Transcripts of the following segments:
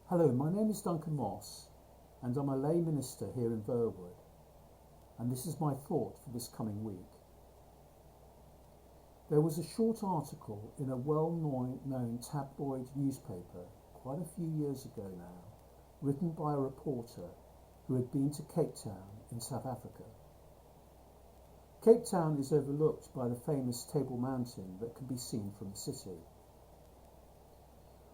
Hello, my name is Duncan Moss and I'm a lay minister here in Verwood, and this is my thought for this coming week. There was a short article in a well-known tabloid newspaper quite a few years ago now, written by a reporter who had been to Cape Town in South Africa. Cape Town is overlooked by the famous Table Mountain that can be seen from the city.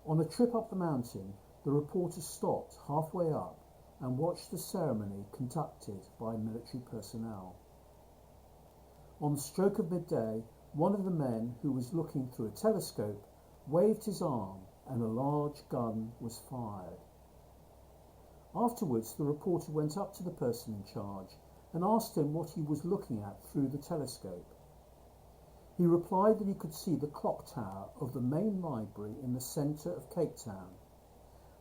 On a trip up the mountain, the reporter stopped halfway up and watched the ceremony conducted by military personnel. On the stroke of midday, one of the men who was looking through a telescope waved his arm and a large gun was fired. Afterwards, the reporter went up to the person in charge and asked him what he was looking at through the telescope. He replied that he could see the clock tower of the main library in the centre of Cape Town,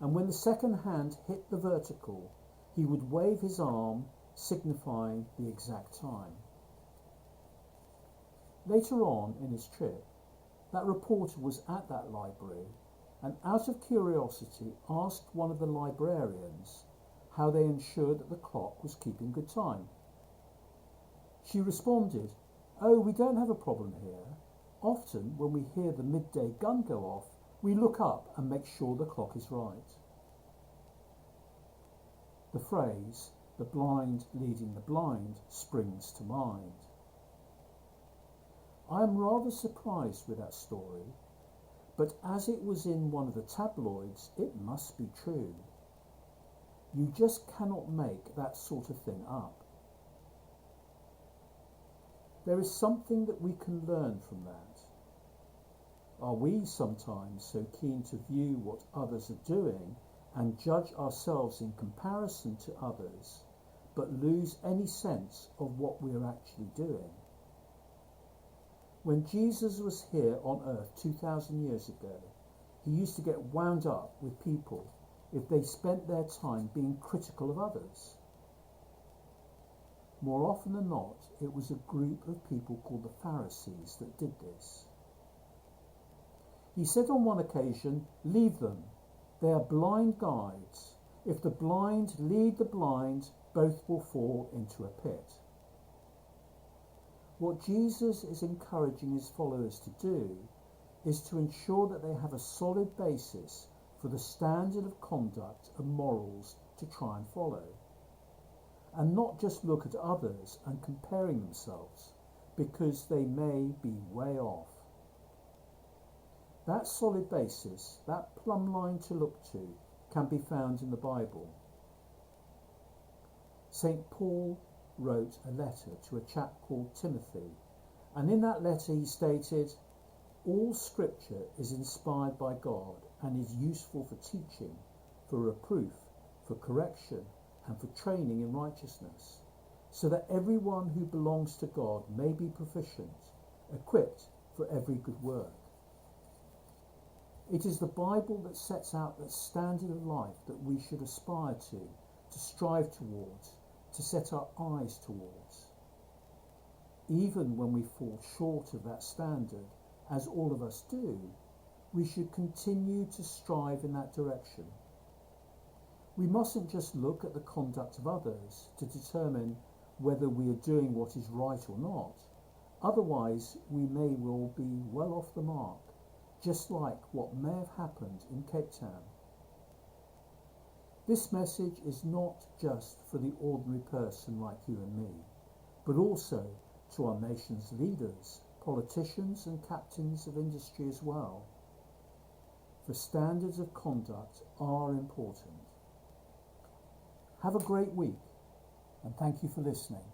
and when the second hand hit the vertical, he would wave his arm, signifying the exact time. Later on in his trip, that reporter was at that library and, out of curiosity, asked one of the librarians how they ensured that the clock was keeping good time. She responded, "Oh, we don't have a problem here. Often when we hear the midday gun go off, we look up and make sure the clock is right." The phrase, "the blind leading the blind," springs to mind. I am rather surprised with that story, but as it was in one of the tabloids, it must be true. You just cannot make that sort of thing up. There is something that we can learn from that. Are we sometimes so keen to view what others are doing and judge ourselves in comparison to others, but lose any sense of what we are actually doing? When Jesus was here on earth 2,000 years ago, he used to get wound up with people if they spent their time being critical of others. More often than not, it was a group of people called the Pharisees that did this. He said on one occasion, "Leave them. They are blind guides. If the blind lead the blind, both will fall into a pit." What Jesus is encouraging his followers to do is to ensure that they have a solid basis for the standard of conduct and morals to try and follow, and not just look at others and comparing themselves because they may be way off. That solid basis, that plumb line to look to, can be found in the Bible. St. Paul wrote a letter to a chap called Timothy, and in that letter he stated, "All scripture is inspired by God and is useful for teaching, for reproof, for correction, and for training in righteousness, so that everyone who belongs to God may be proficient, equipped for every good work." It is the Bible that sets out the standard of life that we should aspire to strive towards, to set our eyes towards. Even when we fall short of that standard, as all of us do, we should continue to strive in that direction. We mustn't just look at the conduct of others to determine whether we are doing what is right or not. Otherwise, we may well be well off the mark, just like what may have happened in Cape Town. This message is not just for the ordinary person like you and me, but also to our nation's leaders, politicians and captains of industry as well. For standards of conduct are important. Have a great week, and thank you for listening.